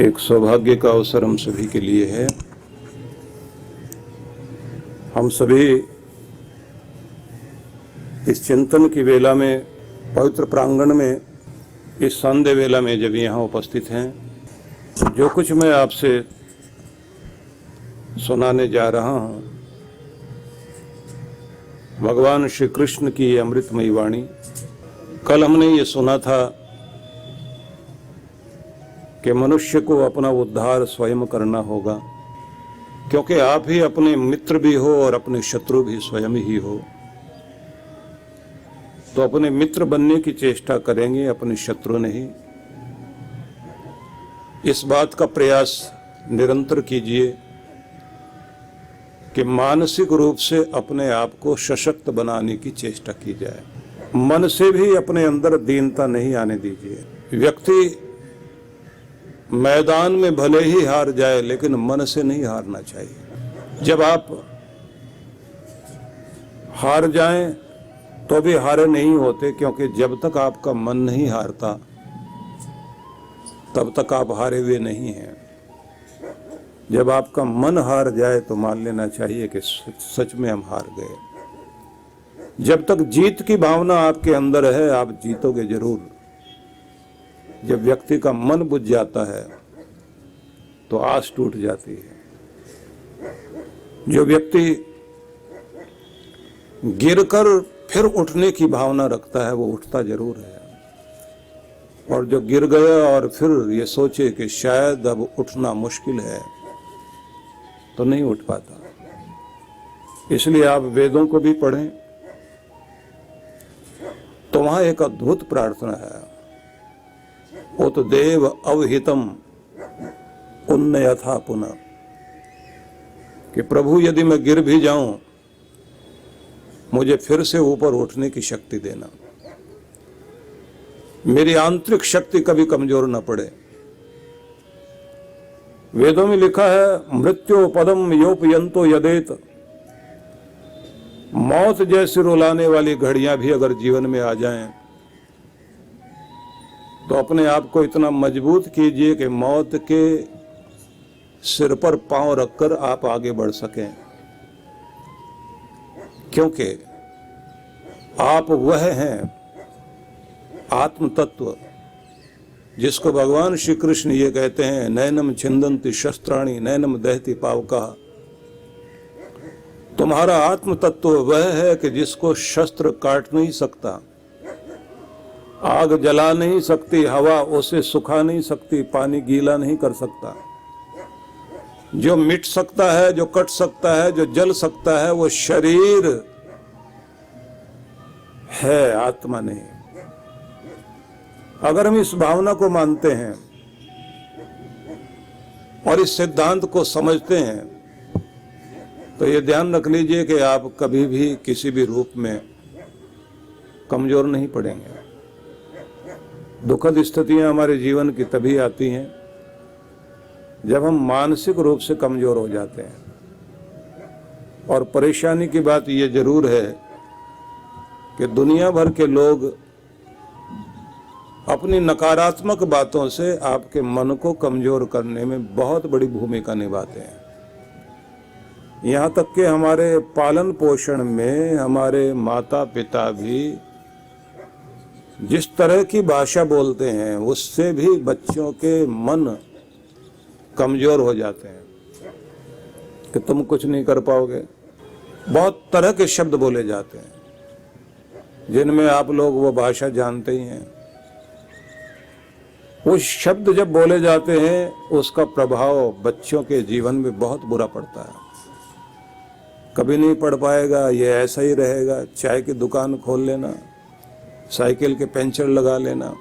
एक सौभाग्य का अवसर हम सभी के लिए है। हम सभी इस चिंतन की वेला में, पवित्र प्रांगण में, इस संध्या वेला में जब यहाँ उपस्थित हैं, जो कुछ मैं आपसे सुनाने जा रहा हूँ, भगवान श्री कृष्ण की अमृतमयी वाणी। कल हमने ये सुना था कि मनुष्य को अपना उद्धार स्वयं करना होगा, क्योंकि आप ही अपने मित्र भी हो और अपने शत्रु भी स्वयं ही हो। तो अपने मित्र बनने की चेष्टा करेंगे, अपने शत्रु नहीं। इस बात का प्रयास निरंतर कीजिए कि मानसिक रूप से अपने आप को सशक्त बनाने की चेष्टा की जाए। मन से भी अपने अंदर दीनता नहीं आने दीजिए। व्यक्ति मैदान में भले ही हार जाए, लेकिन मन से नहीं हारना चाहिए। जब आप हार जाएं तो भी हारे नहीं होते, क्योंकि जब तक आपका मन नहीं हारता तब तक आप हारे हुए नहीं हैं। जब आपका मन हार जाए तो मान लेना चाहिए कि सच में हम हार गए। जब तक जीत की भावना आपके अंदर है, आप जीतोगे जरूर। जब व्यक्ति का मन बुझ जाता है तो आस टूट जाती है। जो व्यक्ति गिरकर फिर उठने की भावना रखता है, वो उठता जरूर है। और जो गिर गया और फिर ये सोचे कि शायद अब उठना मुश्किल है, तो नहीं उठ पाता। इसलिए आप वेदों को भी पढ़ें तो वहां एक अद्भुत प्रार्थना है, उत देव अवहितम उन्नयथा पुनः, कि प्रभु यदि मैं गिर भी जाऊं, मुझे फिर से ऊपर उठने की शक्ति देना। मेरी आंतरिक शक्ति कभी कमजोर न पड़े। वेदों में लिखा है, मृत्यु पदम योपयंतो यदेत। मौत जैसी रुलाने वाली घड़ियां भी अगर जीवन में आ जाएं, तो अपने आप को इतना मजबूत कीजिए कि मौत के सिर पर पांव रखकर आप आगे बढ़ सकें। क्योंकि आप वह हैं आत्म तत्व, जिसको भगवान श्री कृष्ण ये कहते हैं, नैनम छिंदन्ति शस्त्राणि नैनम दहति पावका। तुम्हारा आत्म तत्व वह है कि जिसको शस्त्र काट नहीं सकता, आग जला नहीं सकती, हवा उसे सुखा नहीं सकती, पानी गीला नहीं कर सकता। जो मिट सकता है, जो कट सकता है, जो जल सकता है, वो शरीर है, आत्मा नहीं। अगर हम इस भावना को मानते हैं और इस सिद्धांत को समझते हैं, तो ये ध्यान रख लीजिए कि आप कभी भी किसी भी रूप में कमजोर नहीं पड़ेंगे। दुखद स्थितियां हमारे जीवन की तभी आती हैं जब हम मानसिक रूप से कमजोर हो जाते हैं। और परेशानी की बात यह जरूर है कि दुनिया भर के लोग अपनी नकारात्मक बातों से आपके मन को कमजोर करने में बहुत बड़ी भूमिका निभाते हैं। यहाँ तक कि हमारे पालन पोषण में हमारे माता पिता भी जिस तरह की भाषा बोलते हैं, उससे भी बच्चों के मन कमजोर हो जाते हैं कि तुम कुछ नहीं कर पाओगे। बहुत तरह के शब्द बोले जाते हैं जिनमें आप लोग वो भाषा जानते ही हैं। वो शब्द जब बोले जाते हैं, उसका प्रभाव बच्चों के जीवन में बहुत बुरा पड़ता है। कभी नहीं पढ़ पाएगा, ये ऐसा ही रहेगा। चाय की दुकान खोल लेना, साइकिल के पंचर लगा लेना,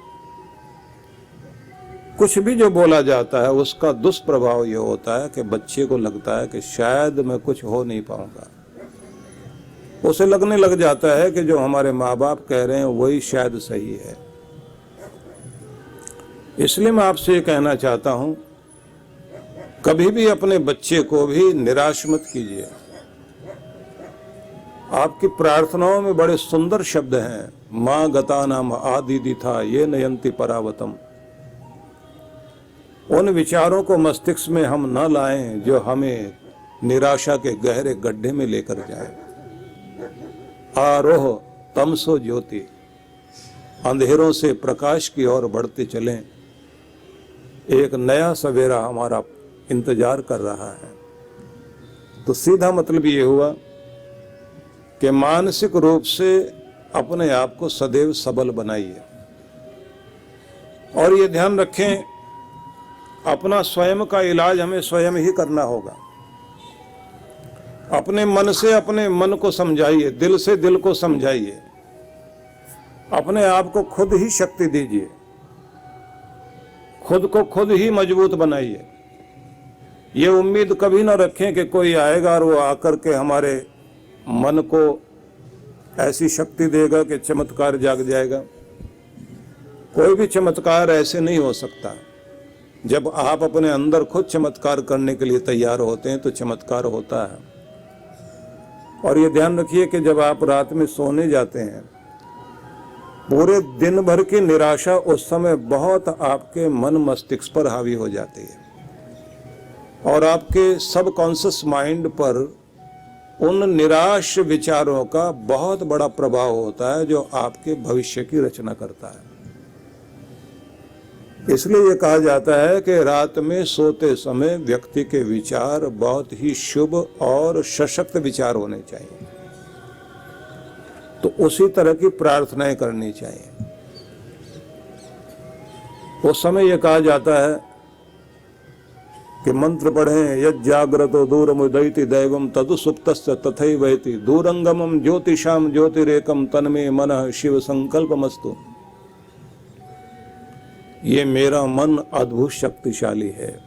कुछ भी जो बोला जाता है उसका दुष्प्रभाव ये होता है कि बच्चे को लगता है कि शायद मैं कुछ हो नहीं पाऊंगा। उसे लगने लग जाता है कि जो हमारे माँ बाप कह रहे हैं वही शायद सही है। इसलिए मैं आपसे ये कहना चाहता हूं, कभी भी अपने बच्चे को भी निराश मत कीजिए। आपकी प्रार्थनाओं में बड़े सुंदर शब्द हैं, माँ गता नाम आदिदि था ये नयंती परावतम। उन विचारों को मस्तिष्क में हम न लाएं जो हमें निराशा के गहरे गड्ढे में लेकर जाए। आरोह तमसो ज्योति, अंधेरों से प्रकाश की ओर बढ़ते चलें। एक नया सवेरा हमारा इंतजार कर रहा है। तो सीधा मतलब ये हुआ कि मानसिक रूप से अपने आप को सदैव सबल बनाइए और ये ध्यान रखें, अपना स्वयं का इलाज हमें स्वयं ही करना होगा। अपने मन से अपने मन को समझाइए, दिल से दिल को समझाइए, अपने आप को खुद ही शक्ति दीजिए, खुद को खुद ही मजबूत बनाइए। ये उम्मीद कभी ना रखें कि कोई आएगा और वो आकर के हमारे मन को ऐसी शक्ति देगा कि चमत्कार जाग जाएगा। कोई भी चमत्कार ऐसे नहीं हो सकता। जब आप अपने अंदर खुद चमत्कार करने के लिए तैयार होते हैं तो चमत्कार होता है। और ये ध्यान रखिए कि जब आप रात में सोने जाते हैं, पूरे दिन भर की निराशा उस समय बहुत आपके मन मस्तिष्क पर हावी हो जाती है और आपके सबकॉन्शियस माइंड पर उन निराश विचारों का बहुत बड़ा प्रभाव होता है जो आपके भविष्य की रचना करता है। इसलिए ये कहा जाता है कि रात में सोते समय व्यक्ति के विचार बहुत ही शुभ और सशक्त विचार होने चाहिए। तो उसी तरह की प्रार्थनाएं करनी चाहिए। उस समय यह कहा जाता है कि मंत्र पढ़ें, यज्जाग्रतो दूरमुदयति दैवम तदु सुप्तस्य तथैवैति दूरंगमम ज्योतिषाम ज्योतिरेकम तन्मे मनः शिव संकल्पमस्तु। ये मेरा मन अद्भुत शक्तिशाली है,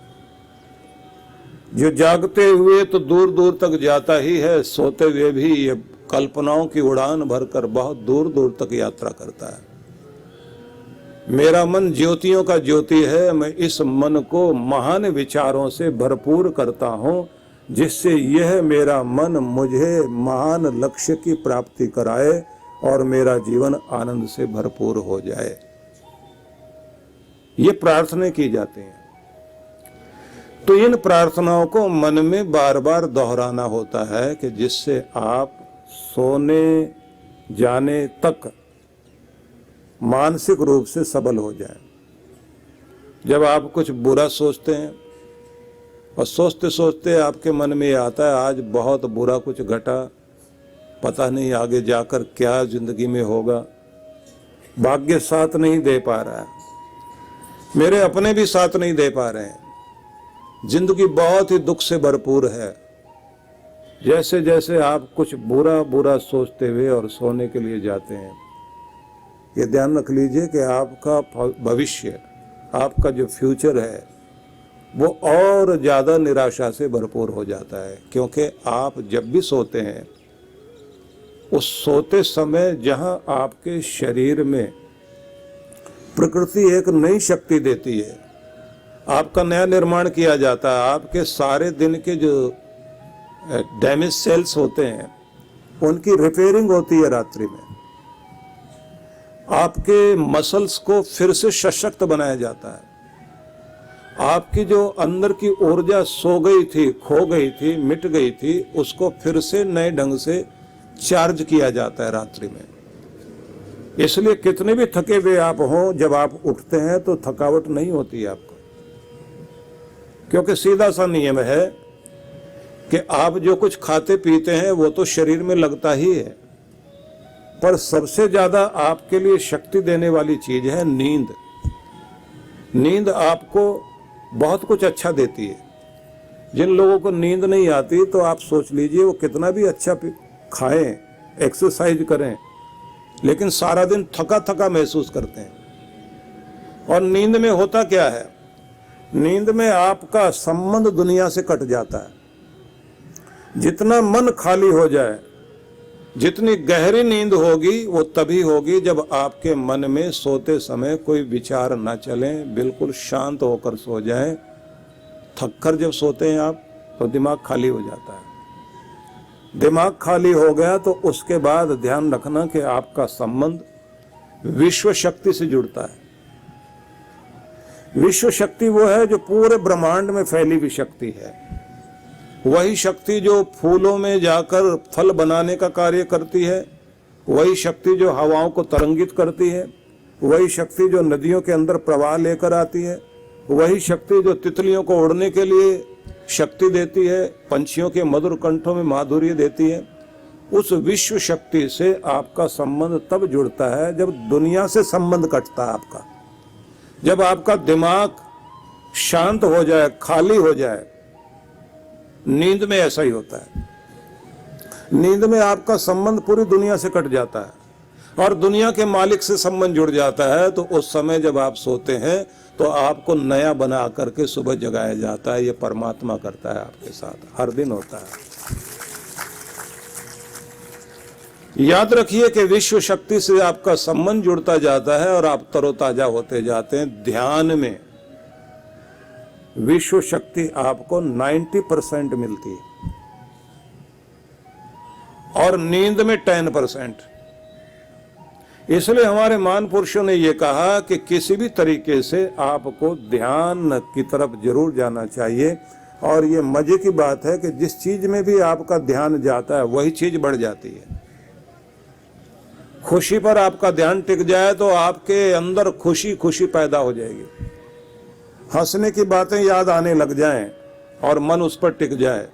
जो जागते हुए तो दूर दूर तक जाता ही है, सोते हुए भी ये कल्पनाओं की उड़ान भरकर बहुत दूर दूर तक यात्रा करता है। मेरा मन ज्योतियों का ज्योति है। मैं इस मन को महान विचारों से भरपूर करता हूं, जिससे यह मेरा मन मुझे महान लक्ष्य की प्राप्ति कराए और मेरा जीवन आनंद से भरपूर हो जाए। ये प्रार्थनाएं की जाती हैं। तो इन प्रार्थनाओं को मन में बार बार दोहराना होता है कि जिससे आप सोने जाने तक मानसिक रूप से सबल हो जाएं। जब आप कुछ बुरा सोचते हैं और सोचते सोचते आपके मन में आता है आज बहुत बुरा कुछ घटा, पता नहीं आगे जाकर क्या जिंदगी में होगा, भाग्य साथ नहीं दे पा रहा है, मेरे अपने भी साथ नहीं दे पा रहे हैं, जिंदगी बहुत ही दुख से भरपूर है। जैसे जैसे आप कुछ बुरा बुरा सोचते हुए और सोने के लिए जाते हैं, ये ध्यान रख लीजिए कि आपका भविष्य, आपका जो फ्यूचर है वो और ज़्यादा निराशा से भरपूर हो जाता है। क्योंकि आप जब भी सोते हैं, उस सोते समय जहां आपके शरीर में प्रकृति एक नई शक्ति देती है, आपका नया निर्माण किया जाता है, आपके सारे दिन के जो डैमेज सेल्स होते हैं उनकी रिपेयरिंग होती है रात्रि में, आपके मसल्स को फिर से सशक्त बनाया जाता है, आपकी जो अंदर की ऊर्जा सो गई थी, खो गई थी, मिट गई थी, उसको फिर से नए ढंग से चार्ज किया जाता है रात्रि में। इसलिए कितने भी थके हुए आप हों, जब आप उठते हैं तो थकावट नहीं होती आपको, क्योंकि सीधा सा नियम है कि आप जो कुछ खाते पीते हैं वो तो शरीर में लगता ही है, पर सबसे ज्यादा आपके लिए शक्ति देने वाली चीज है नींद। नींद आपको बहुत कुछ अच्छा देती है। जिन लोगों को नींद नहीं आती तो आप सोच लीजिए वो कितना भी अच्छा खाएं, एक्सरसाइज करें, लेकिन सारा दिन थका थका महसूस करते हैं। और नींद में होता क्या है, नींद में आपका संबंध दुनिया से कट जाता है। जितना मन खाली हो जाए, जितनी गहरी नींद होगी वो तभी होगी जब आपके मन में सोते समय कोई विचार ना चले, बिल्कुल शांत होकर सो जाएं। थककर जब सोते हैं आप तो दिमाग खाली हो जाता है। दिमाग खाली हो गया तो उसके बाद ध्यान रखना कि आपका संबंध विश्व शक्ति से जुड़ता है। विश्व शक्ति वो है जो पूरे ब्रह्मांड में फैली हुई शक्ति है। वही शक्ति जो फूलों में जाकर फल बनाने का कार्य करती है, वही शक्ति जो हवाओं को तरंगित करती है, वही शक्ति जो नदियों के अंदर प्रवाह लेकर आती है, वही शक्ति जो तितलियों को उड़ने के लिए शक्ति देती है, पंछियों के मधुर कंठों में माधुर्य देती है। उस विश्व शक्ति से आपका संबंध तब जुड़ता है जब दुनिया से संबंध कटता है आपका, जब आपका दिमाग शांत हो जाए, खाली हो जाए। नींद में ऐसा ही होता है। नींद में आपका संबंध पूरी दुनिया से कट जाता है और दुनिया के मालिक से संबंध जुड़ जाता है। तो उस समय जब आप सोते हैं तो आपको नया बना करके सुबह जगाया जाता है। ये परमात्मा करता है आपके साथ, हर दिन होता है। याद रखिए कि विश्व शक्ति से आपका संबंध जुड़ता जाता है और आप तरोताजा होते जाते हैं। ध्यान में विश्व शक्ति आपको 90% मिलती है और नींद में 10%। इसलिए हमारे महान पुरुषों ने यह कहा कि किसी भी तरीके से आपको ध्यान की तरफ जरूर जाना चाहिए। और ये मजे की बात है कि जिस चीज में भी आपका ध्यान जाता है वही चीज बढ़ जाती है। खुशी पर आपका ध्यान टिक जाए तो आपके अंदर खुशी खुशी पैदा हो जाएगी। हंसने की बातें याद आने लग जाएं और मन उस पर टिक जाए।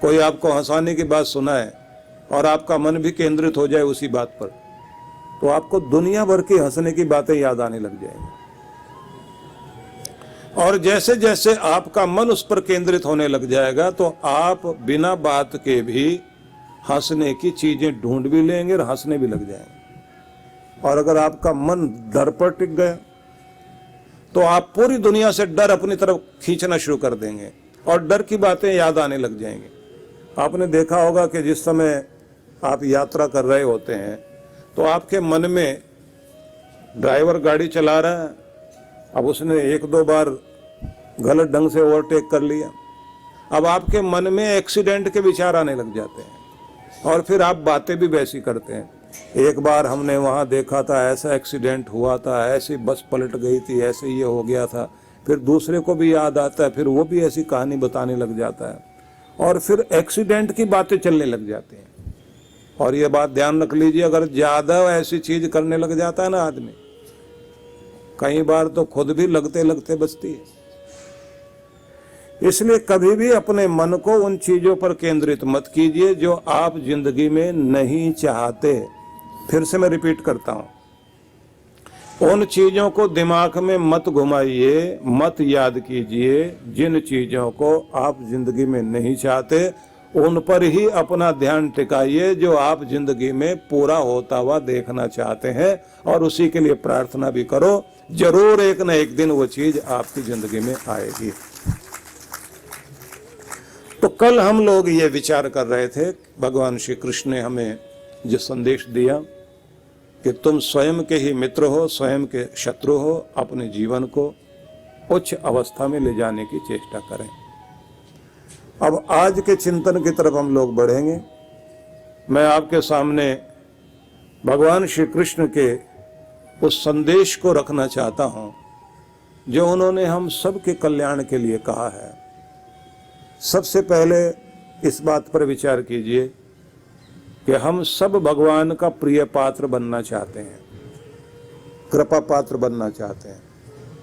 कोई आपको हंसाने की बात सुनाए और आपका मन भी केंद्रित हो जाए उसी बात पर, तो आपको दुनिया भर की हंसने की बातें याद आने लग जाएंगी। और जैसे जैसे आपका मन उस पर केंद्रित होने लग जाएगा तो आप बिना बात के भी हंसने की चीजें ढूंढ भी लेंगे और हंसने भी लग जाएंगे। और अगर आपका मन डर पर टिक गया तो आप पूरी दुनिया से डर अपनी तरफ खींचना शुरू कर देंगे और डर की बातें याद आने लग जाएंगी। आपने देखा होगा कि जिस समय आप यात्रा कर रहे होते हैं तो आपके मन में ड्राइवर गाड़ी चला रहा है, अब उसने 1-2 बार गलत ढंग से ओवरटेक कर लिया, अब आपके मन में एक्सीडेंट के विचार आने लग जाते हैं और फिर आप बातें भी वैसी करते हैं। एक बार हमने वहाँ देखा था, ऐसा एक्सीडेंट हुआ था, ऐसी बस पलट गई थी, ऐसे ये हो गया था। फिर दूसरे को भी याद आता है, फिर वो भी ऐसी कहानी बताने लग जाता है और फिर एक्सीडेंट की बातें चलने लग जाती हैं। और ये बात ध्यान रख लीजिए, अगर ज्यादा ऐसी चीज करने लग जाता है ना आदमी, कई बार तो खुद भी लगते लगते बचती है। इसलिए कभी भी अपने मन को उन चीजों पर केंद्रित मत कीजिए जो आप जिंदगी में नहीं चाहते। फिर से मैं रिपीट करता हूं, उन चीजों को दिमाग में मत घुमाइए, मत याद कीजिए। जिन चीजों को आप जिंदगी में नहीं चाहते उन पर ही अपना ध्यान टिकाइए जो आप जिंदगी में पूरा होता हुआ देखना चाहते हैं। और उसी के लिए प्रार्थना भी करो, जरूर एक न एक दिन वो चीज आपकी जिंदगी में आएगी। तो कल हम लोग ये विचार कर रहे थे, भगवान श्री कृष्ण ने हमें जो संदेश दिया कि तुम स्वयं के ही मित्र हो, स्वयं के शत्रु हो। अपने जीवन को उच्च अवस्था में ले जाने की चेष्टा करें। अब आज के चिंतन की तरफ हम लोग बढ़ेंगे। मैं आपके सामने भगवान श्री कृष्ण के उस संदेश को रखना चाहता हूं जो उन्होंने हम सब के कल्याण के लिए कहा है। सबसे पहले इस बात पर विचार कीजिए कि हम सब भगवान का प्रिय पात्र बनना चाहते हैं, कृपा पात्र बनना चाहते हैं।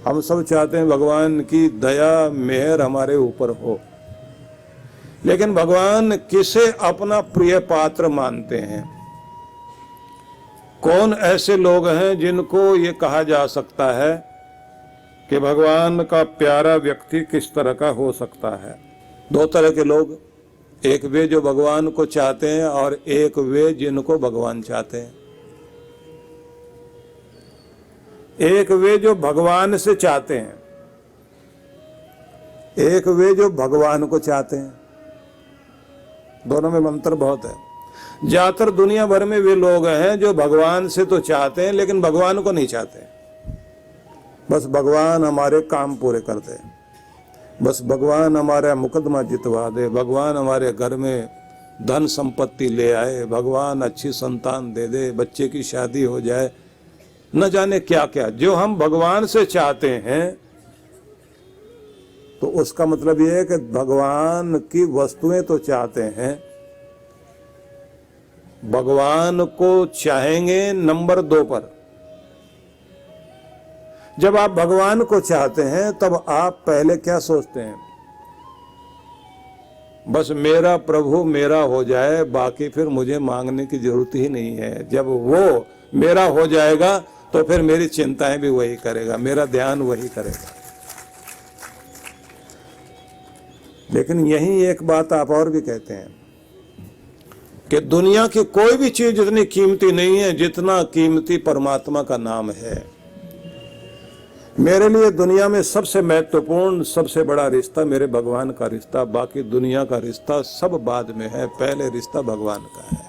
हम सब चाहते हैं भगवान की दया मेहर हमारे ऊपर हो। लेकिन भगवान किसे अपना प्रिय पात्र मानते हैं? कौन ऐसे लोग हैं जिनको ये कहा जा सकता है कि भगवान का प्यारा व्यक्ति किस तरह का हो सकता है? 2 तरह के लोग, एक वे जो भगवान को चाहते हैं और एक वे जिनको भगवान चाहते हैं। एक वे जो भगवान से चाहते हैं, एक वे जो भगवान को चाहते हैं। दोनों में अंतर बहुत है। ज्यादातर दुनिया भर में वे लोग हैं जो भगवान से तो चाहते हैं लेकिन भगवान को नहीं चाहते। बस भगवान हमारे काम पूरे कर दे, बस भगवान हमारा मुकदमा जितवा दे, भगवान हमारे घर में धन संपत्ति ले आए, भगवान अच्छी संतान दे दे, बच्चे की शादी हो जाए। न जाने क्या क्या। जो हम भगवान से चाहते हैं तो उसका मतलब यह है कि भगवान की वस्तुएं तो चाहते हैं, भगवान को चाहेंगे नंबर 2 पर। जब आप भगवान को चाहते हैं तब आप पहले क्या सोचते हैं? बस मेरा प्रभु मेरा हो जाए, बाकी फिर मुझे मांगने की जरूरत ही नहीं है। जब वो मेरा हो जाएगा तो फिर मेरी चिंताएं भी वही करेगा, मेरा ध्यान वही करेगा। लेकिन यही एक बात आप और भी कहते हैं कि दुनिया की कोई भी चीज इतनी कीमती नहीं है जितना कीमती परमात्मा का नाम है। मेरे लिए दुनिया में सबसे महत्वपूर्ण, सबसे बड़ा रिश्ता मेरे भगवान का रिश्ता, बाकी दुनिया का रिश्ता सब बाद में है, पहले रिश्ता भगवान का है।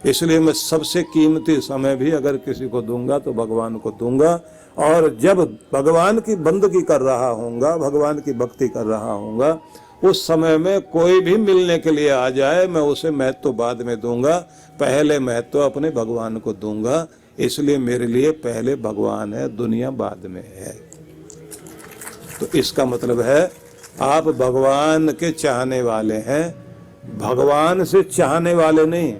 इसलिए मैं सबसे कीमती समय भी अगर किसी को दूंगा तो भगवान को दूंगा। और जब भगवान की बंदगी कर रहा हूँगा, भगवान की भक्ति कर रहा हूँगा, उस समय में कोई भी मिलने के लिए आ जाए मैं उसे महत्व बाद में दूंगा, पहले महत्व अपने भगवान को दूंगा। इसलिए मेरे लिए पहले भगवान है, दुनिया बाद में है। तो इसका मतलब है आप भगवान के चाहने वाले हैं, भगवान से चाहने वाले नहीं।